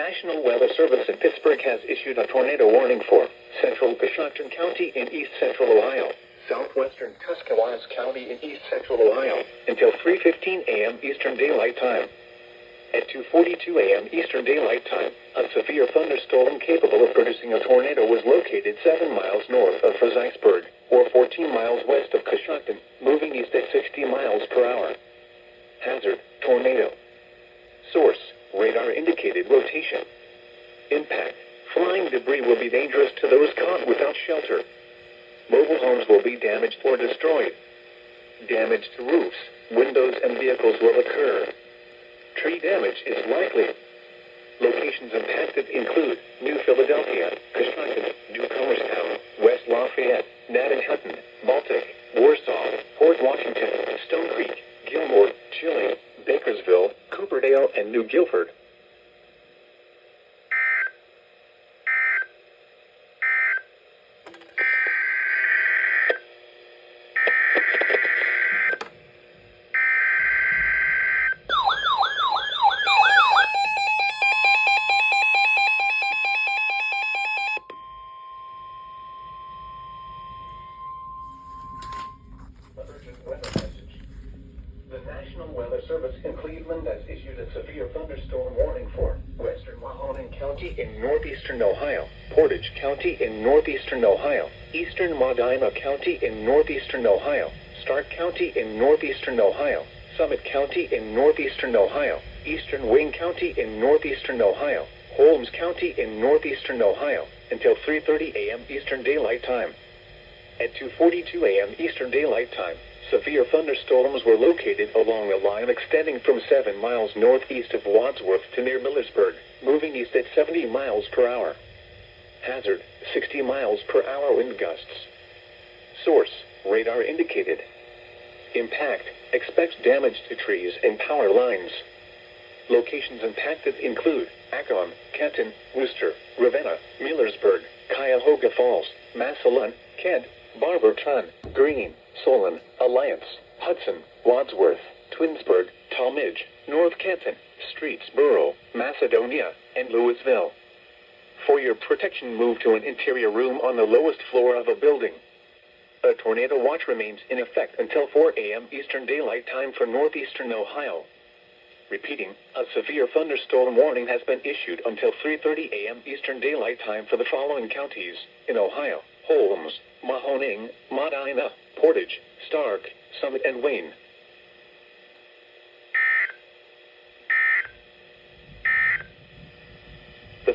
National Weather Service in Pittsburgh has issued a tornado warning for central Coshocton County in east central Ohio, southwestern Tuscarawas County in east central Ohio, until 3:15 a.m. Eastern Daylight Time. At 2:42 a.m. Eastern Daylight Time, a severe thunderstorm capable of producing a tornado was located 7 miles north of Fredericksburg, or 14 miles west of Coshocton, moving east at 60 miles per hour. Hazard, tornado. Source, radar indicated rotation. Impact, flying debris will be dangerous to those caught without shelter. Mobile homes will be damaged or destroyed. Damage to roofs, windows and vehicles will occur. Tree damage is likely. Locations impacted include New Philadelphia, Coshocton, Newcomerstown, West Lafayette, Manhattan, Baltic, Warsaw, Port Washington, Stone Creek, Gilmore, Chile, Bakersville, Cooperdale, and New Guilford. Urgent weather message. The National Weather Service in Cleveland has issued a severe thunderstorm warning for western Mahoning County in northeastern Ohio, Portage County in northeastern Ohio, eastern Medina County in northeastern Ohio, Stark County in northeastern Ohio, Summit County in northeastern Ohio, eastern Wayne County in northeastern Ohio, Holmes County in northeastern Ohio, until 3:30 a.m. Eastern Daylight Time. At 2:42 a.m. Eastern Daylight Time, severe thunderstorms were located along a line extending from 7 miles northeast of Wadsworth to near Millersburg, moving east at 70 miles per hour. Hazard, 60 miles per hour wind gusts. Source, radar indicated. Impact, expects damage to trees and power lines. Locations impacted include Acton, Kenton, Worcester, Ravenna, Millersburg, Cuyahoga Falls, Massillon, Kent, Barberton, Greene, Solon, Alliance, Hudson, Wadsworth, Twinsburg, Talmadge, North Canton, Streetsboro, Macedonia, and Louisville. For your protection, move to an interior room on the lowest floor of a building. A tornado watch remains in effect until 4 a.m. Eastern Daylight Time for northeastern Ohio. Repeating, a severe thunderstorm warning has been issued until 3:30 a.m. Eastern Daylight Time for the following counties in Ohio: Holmes, Mahoning, Medina, Portage, Stark, Summit, and Wayne.